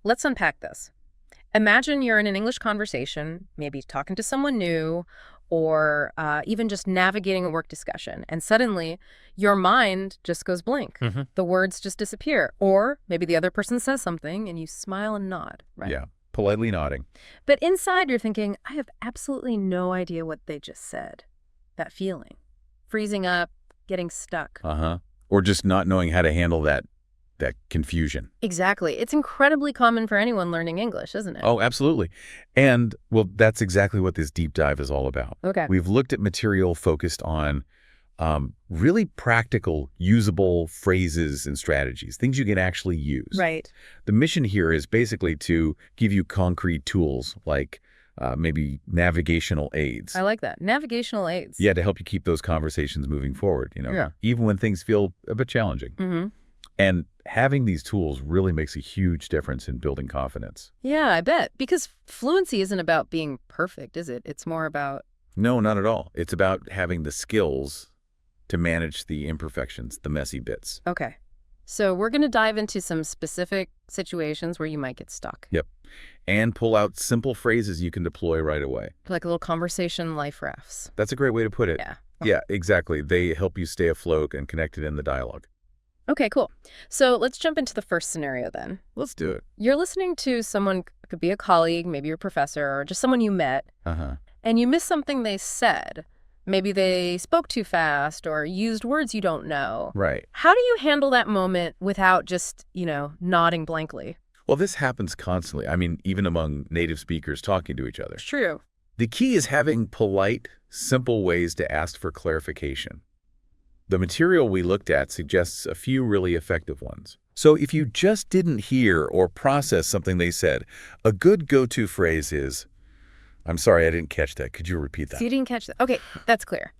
Let's unpack this. Imagine you're in an English conversation, maybe talking to someone new, or even just navigating a work discussion, and suddenly your mind just goes blank. The words just disappear. Or maybe the other person says something and you smile and nod, right? Yeah, politely nodding. But inside you're thinking, I have absolutely no idea what they just said. That feeling. Freezing up, getting stuck. Or just not knowing how to handle that confusion. Exactly. It's incredibly common for anyone learning English, isn't it? Oh, absolutely. And, well, that's exactly what this deep dive is all about. Okay. We've looked at material focused on really practical, usable phrases and strategies, things you can actually use. Right. The mission here is basically to give you concrete tools like maybe navigational aids. I like that. Navigational aids. Yeah, to help you keep those conversations moving forward, Yeah. even when things feel a bit challenging. And having these tools really makes a huge difference in building confidence. Yeah, I bet. Because fluency isn't about being perfect, is it? It's more about... No, not at all. It's about having the skills to manage the imperfections, the messy bits. Okay. So we're going to dive into some specific situations where you might get stuck. Yep. And pull out simple phrases you can deploy right away. Like a little conversation life rafts. That's a great way to put it. Yeah. Yeah, exactly. They help you stay afloat and connected in the dialogue. Okay, cool. So let's jump into the first scenario then. Let's do it. You're listening to someone, could be a colleague, maybe your professor, or just someone you met, and you miss something they said. Maybe they spoke too fast or used words you don't know. Right. How do you handle that moment without just, nodding blankly? Well, this happens constantly. I mean, even among native speakers talking to each other. It's true. The key is having polite, simple ways to ask for clarification. The material we looked at suggests a few really effective ones. So if you just didn't hear or process something they said, a good go-to phrase is, "I'm sorry, I didn't catch that. Could you repeat that?" So you didn't catch that. Okay, that's clear.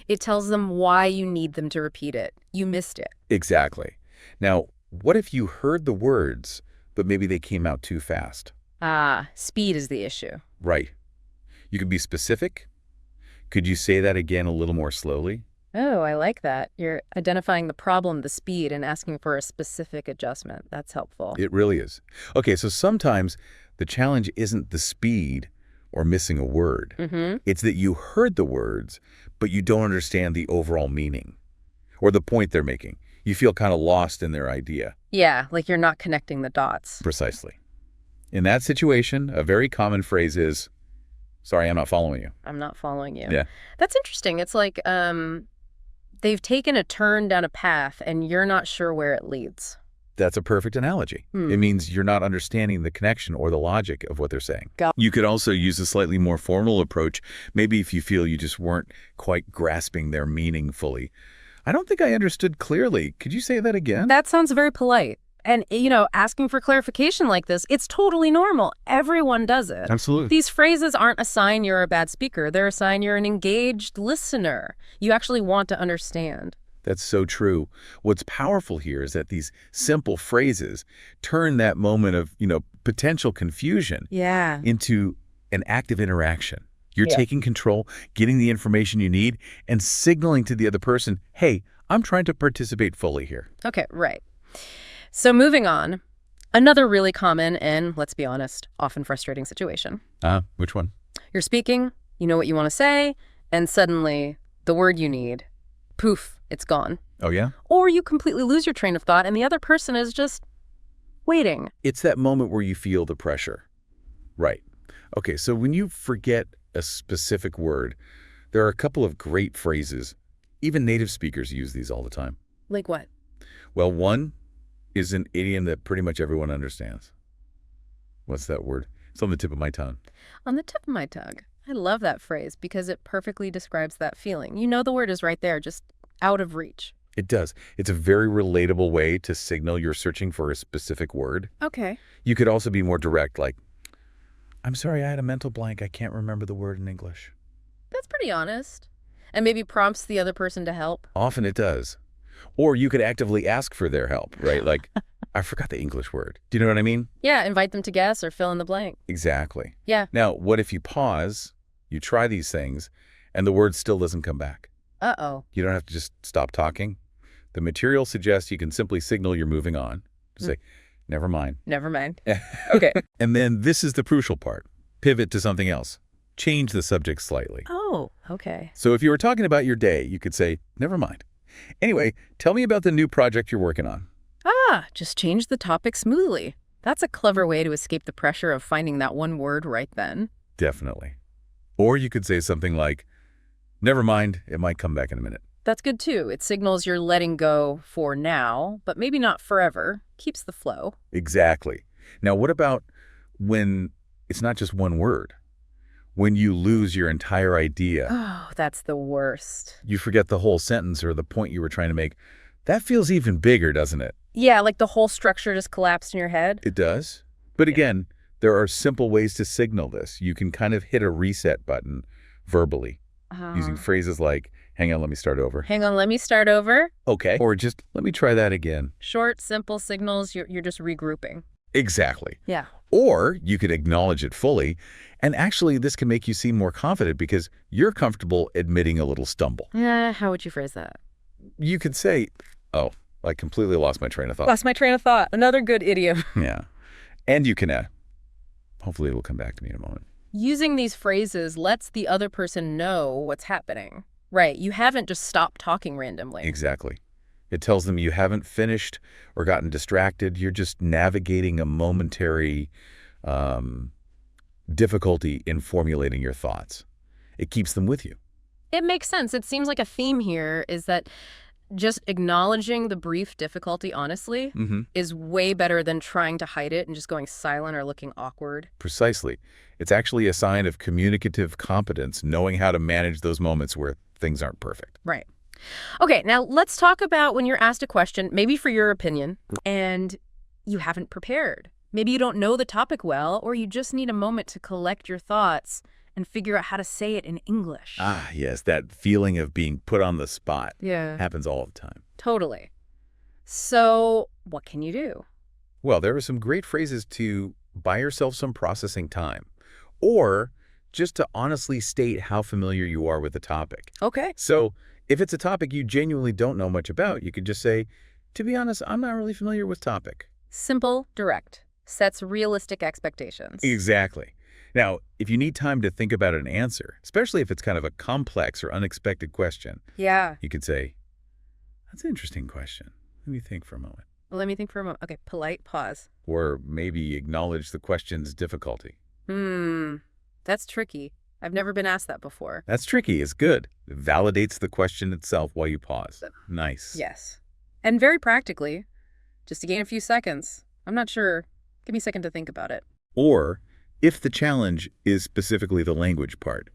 It tells them why you need them to repeat it. You missed it. Exactly. Now, what if you heard the words, but maybe they came out too fast? Speed is the issue. Right. You could be specific. Could you say that again a little more slowly? Oh, I like that. You're identifying the problem, the speed, and asking for a specific adjustment. That's helpful. It really is. Okay, so sometimes the challenge isn't the speed or missing a word. It's that you heard the words, but you don't understand the overall meaning or the point they're making. You feel kind of lost in their idea. Yeah, like you're not connecting the dots. Precisely. In that situation, a very common phrase is, "Sorry, I'm not following you." I'm not following you. Yeah. That's interesting. It's like they've taken a turn down a path and you're not sure where it leads. That's a perfect analogy. It means you're not understanding the connection or the logic of what they're saying. You could also use a slightly more formal approach, maybe if you feel you just weren't quite grasping their meaning fully. "I don't think I understood clearly. Could you say that again?" That sounds very polite. And, asking for clarification like this, it's totally normal. Everyone does it. Absolutely. These phrases aren't a sign you're a bad speaker. They're a sign you're an engaged listener. You actually want to understand. That's so true. What's powerful here is that these simple phrases turn that moment of, potential confusion into an active interaction. You're taking control, getting the information you need, and signaling to the other person, "Hey, I'm trying to participate fully here." Okay, right. So moving on, another really common and, let's be honest, often frustrating situation. Which one? You're speaking, you know what you want to say, and suddenly the word you need, poof, it's gone. Oh, yeah? Or you completely lose your train of thought and the other person is just waiting. It's that moment where you feel the pressure. Right. Okay, so when you forget a specific word, there are a couple of great phrases. Even native speakers use these all the time. Like what? Well, one is an idiom that pretty much everyone understands. What's that word? It's on the tip of my tongue. On the tip of my tongue. I love that phrase because it perfectly describes that feeling. You know the word is right there, just out of reach. It does. It's a very relatable way to signal you're searching for a specific word. Okay. You could also be more direct, like, "I'm sorry, I had a mental blank. I can't remember the word in English." That's pretty honest. And maybe prompts the other person to help. Often it does. Or you could actively ask for their help, right? Like, "I forgot the English word." Do you know what I mean? Yeah, invite them to guess or fill in the blank. Exactly. Yeah. Now, what if you pause, you try these things, and the word still doesn't come back? Uh-oh. You don't have to just stop talking. The material suggests you can simply signal you're moving on. Just say, Never mind. Never mind. Okay. And then this is the crucial part. Pivot to something else. Change the subject slightly. Oh, okay. So if you were talking about your day, you could say, never mind. Anyway, tell me about the new project you're working on. Just change the topic smoothly. That's a clever way to escape the pressure of finding that one word right then. Definitely. Or you could say something like, never mind, it might come back in a minute. That's good too. It signals you're letting go for now, but maybe not forever. Keeps the flow. Exactly. Now, what about when it's not just one word? When you lose your entire idea. Oh, that's the worst. You forget the whole sentence or the point you were trying to make. That feels even bigger, doesn't it? Yeah, like the whole structure just collapsed in your head. It does. But again, there are simple ways to signal this. You can kind of hit a reset button verbally using phrases like, hang on, let me start over. Hang on, let me start over. Okay. Or just, let me try that again. Short, simple signals, you're just regrouping. Exactly. Yeah. Or you could acknowledge it fully. And actually, this can make you seem more confident because you're comfortable admitting a little stumble. How would you phrase that? You could say, oh, I completely lost my train of thought. Lost my train of thought. Another good idiom. Yeah. And you can, hopefully it will come back to me in a moment. Using these phrases lets the other person know what's happening. Right. You haven't just stopped talking randomly. Exactly. It tells them you haven't finished or gotten distracted. You're just navigating a momentary difficulty in formulating your thoughts. It keeps them with you. It makes sense. It seems like a theme here is that just acknowledging the brief difficulty honestly is way better than trying to hide it and just going silent or looking awkward. Precisely. It's actually a sign of communicative competence, knowing how to manage those moments where things aren't perfect. Right. Okay, now let's talk about when you're asked a question, maybe for your opinion, and you haven't prepared. Maybe you don't know the topic well, or you just need a moment to collect your thoughts and figure out how to say it in English. Ah, yes, that feeling of being put on the spot. Yeah. Happens all the time. Totally. So what can you do? Well, there are some great phrases to buy yourself some processing time, or just to honestly state how familiar you are with the topic. Okay. So if it's a topic you genuinely don't know much about, you could just say, to be honest, I'm not really familiar with topic. Simple, direct. Sets realistic expectations. Exactly. Now, if you need time to think about an answer, especially if it's kind of a complex or unexpected question, you could say, that's an interesting question. Let me think for a moment. Let me think for a moment. Okay, polite pause. Or maybe acknowledge the question's difficulty. That's tricky. I've never been asked that before. That's tricky. It's good. It validates the question itself while you pause. Nice. Yes. And very practically, just to gain a few seconds. I'm not sure. Give me a second to think about it. Or, if the challenge is specifically the language part,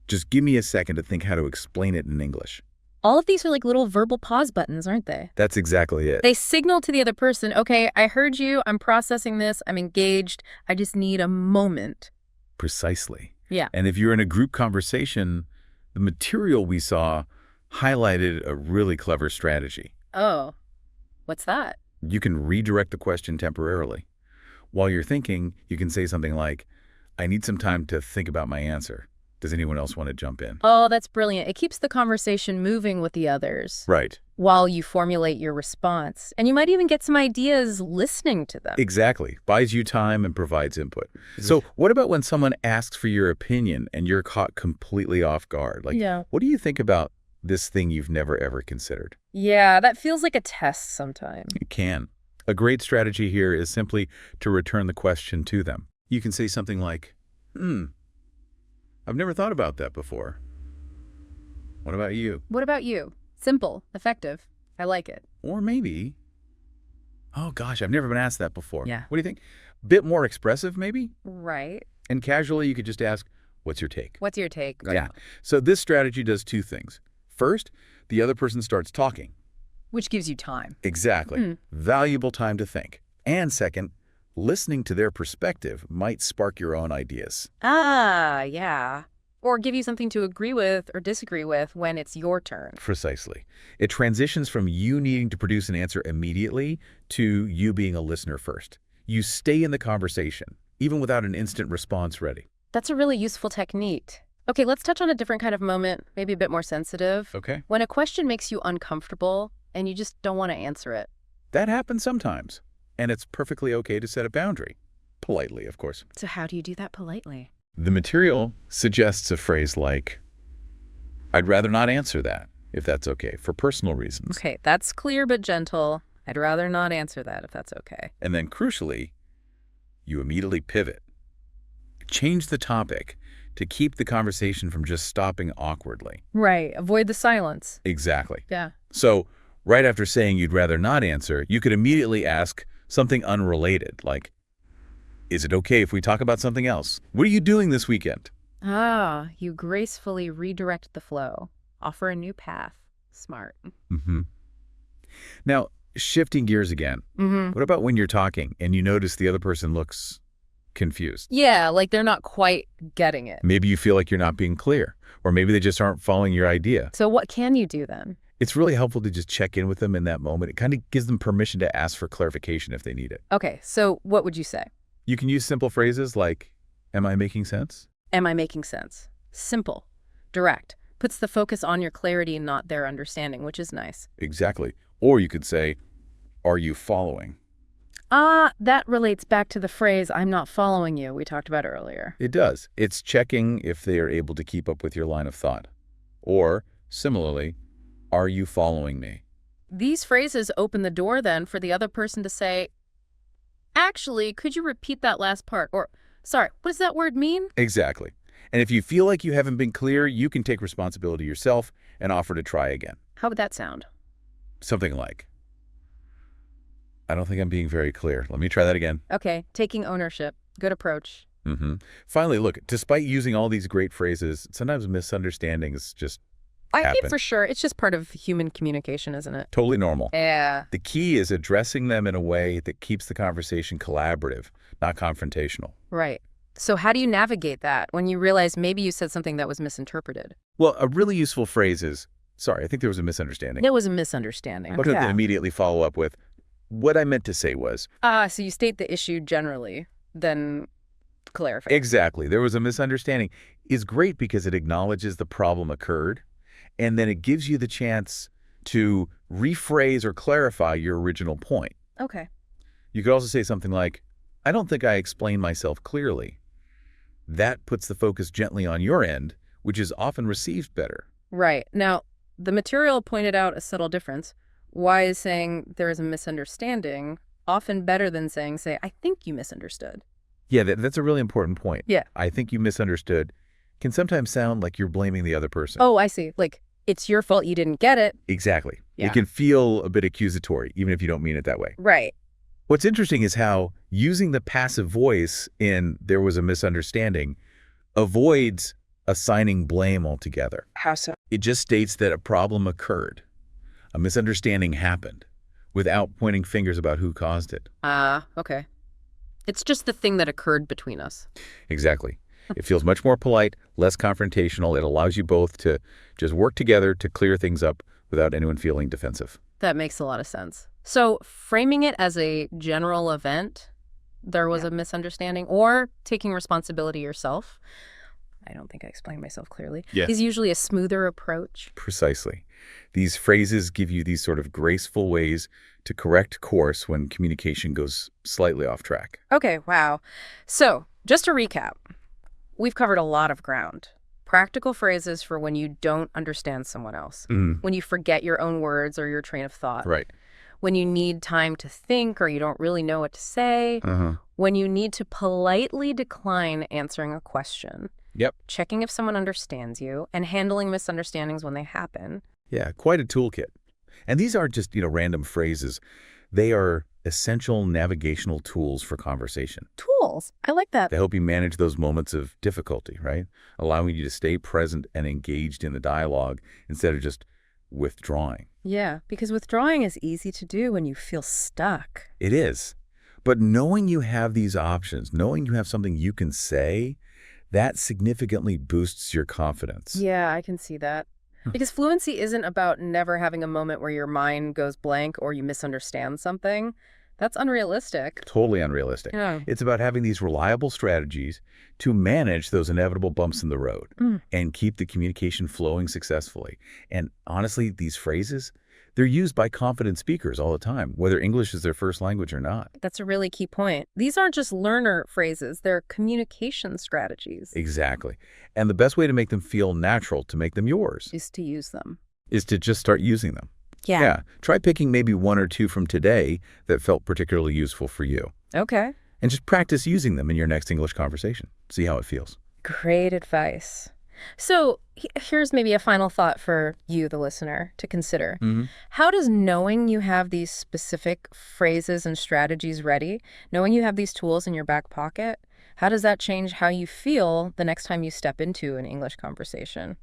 just give me a second to think how to explain it in English. All of these are like little verbal pause buttons, aren't they? That's exactly it. They signal to the other person, okay, I heard you, I'm processing this, I'm engaged, I just need a moment. Precisely. Yeah. And if you're in a group conversation, the material we saw highlighted a really clever strategy. Oh, what's that? You can redirect the question temporarily. While you're thinking, you can say something like, I need some time to think about my answer. Does anyone else want to jump in? Oh, that's brilliant. It keeps the conversation moving with the others. Right. While you formulate your response. And you might even get some ideas listening to them. Exactly. Buys you time and provides input. So what about when someone asks for your opinion and you're caught completely off guard? Like, what do you think about this thing you've never, ever considered? Yeah, that feels like a test sometimes. It can. A great strategy here is simply to return the question to them. You can say something like, I've never thought about that before. What about you? What about you? Simple, effective. I like it. Or maybe, oh gosh, I've never been asked that before. Yeah. What do you think? Bit more expressive, maybe? Right. And casually, you could just ask, what's your take? What's your take? Yeah. So this strategy does two things. First, the other person starts talking. Which gives you time. Exactly. Valuable time to think. And second, listening to their perspective might spark your own ideas. Ah, yeah. Or give you something to agree with or disagree with when it's your turn. Precisely. It transitions from you needing to produce an answer immediately to you being a listener first. You stay in the conversation, even without an instant response ready. That's a really useful technique. Okay, let's touch on a different kind of moment, maybe a bit more sensitive. Okay. When a question makes you uncomfortable and you just don't want to answer it. That happens sometimes. And it's perfectly okay to set a boundary. Politely, of course. So how do you do that politely? The material suggests a phrase like, I'd rather not answer that, if that's okay, for personal reasons. Okay, that's clear but gentle. I'd rather not answer that if that's okay. And then crucially, you immediately pivot. Change the topic to keep the conversation from just stopping awkwardly. Right. Avoid the silence. Exactly. Yeah. So right after saying you'd rather not answer, you could immediately ask something unrelated, like, is it okay if we talk about something else? What are you doing this weekend? Ah, you gracefully redirect the flow. Offer a new path. Smart. Mm-hmm. Now, shifting gears again, what about when you're talking and you notice the other person looks confused? Yeah, like they're not quite getting it. Maybe you feel like you're not being clear, or maybe they just aren't following your idea. So what can you do then? It's really helpful to just check in with them in that moment. It kind of gives them permission to ask for clarification if they need it. Okay, so what would you say? You can use simple phrases like, am I making sense? Am I making sense? Simple. Direct. Puts the focus on your clarity, not their understanding, which is nice. Exactly. Or you could say, are you following? That relates back to the phrase, I'm not following you, we talked about earlier. It does. It's checking if they are able to keep up with your line of thought. Or, similarly, are you following me? These phrases open the door then for the other person to say, actually, could you repeat that last part? Or, sorry, what does that word mean? Exactly. And if you feel like you haven't been clear, you can take responsibility yourself and offer to try again. How would that sound? Something like, I don't think I'm being very clear. Let me try that again. Okay, taking ownership. Good approach. Finally, look, despite using all these great phrases, sometimes misunderstandings just I happen. think for sure. It's just part of human communication, isn't it? Totally normal. Yeah. The key is addressing them in a way that keeps the conversation collaborative, not confrontational. Right. So how do you navigate that when you realize maybe you said something that was misinterpreted? Well, a really useful phrase is, sorry, I think there was a misunderstanding. There was a misunderstanding. But then immediately follow up with, what I meant to say was. So you state the issue generally, then clarify. Exactly. There was a misunderstanding. Is great because it acknowledges the problem occurred, and then it gives you the chance to rephrase or clarify your original point. Okay. You could also say something like, I don't think I explained myself clearly. That puts the focus gently on your end, which is often received better. Right. Now, the material pointed out a subtle difference. Why is saying there is a misunderstanding often better than saying, say, I think you misunderstood? Yeah, that's a really important point. Yeah. I think you misunderstood can sometimes sound like you're blaming the other person. Oh, I see. Like, it's your fault you didn't get it. Exactly. Yeah. It can feel a bit accusatory, even if you don't mean it that way. Right. What's interesting is how using the passive voice in there was a misunderstanding avoids assigning blame altogether. How so? It just states that a problem occurred. A misunderstanding happened without pointing fingers about who caused it. Okay. It's just the thing that occurred between us. Exactly. It feels much more polite, less confrontational. It allows you both to just work together to clear things up without anyone feeling defensive. That makes a lot of sense. So framing it as a general event, there was a misunderstanding, or taking responsibility yourself, I don't think I explained myself clearly, is usually a smoother approach. Precisely. These phrases give you these sort of graceful ways to correct course when communication goes slightly off track. Okay, wow. So just to recap, we've covered a lot of ground. Practical phrases for when you don't understand someone else, when you forget your own words or your train of thought, Right. when you need time to think or you don't really know what to say, when you need to politely decline answering a question, checking if someone understands you, and handling misunderstandings when they happen. Yeah, quite a toolkit. And these aren't just, random phrases. They are essential navigational tools for conversation. Tools. I like that. They help you manage those moments of difficulty, right? Allowing you to stay present and engaged in the dialogue instead of just withdrawing. Yeah, because withdrawing is easy to do when you feel stuck. It is. But knowing you have these options, knowing you have something you can say, that significantly boosts your confidence. Yeah, I can see that. Because fluency isn't about never having a moment where your mind goes blank or you misunderstand something. That's unrealistic. Totally unrealistic. Yeah. It's about having these reliable strategies to manage those inevitable bumps in the road and keep the communication flowing successfully. And honestly, these phrases, They're used by confident speakers all the time, whether English is their first language or not. That's a really key point. These aren't just learner phrases, they're communication strategies. Exactly. And the best way to make them feel natural, to make them yours, Is to use them. is to just start using them. Yeah. Yeah. Try picking maybe one or two from today that felt particularly useful for you. Okay. And just practice using them in your next English conversation. See how it feels. Great advice. So here's maybe a final thought for you, the listener, to consider. How does knowing you have these specific phrases and strategies ready, knowing you have these tools in your back pocket, how does that change how you feel the next time you step into an English conversation?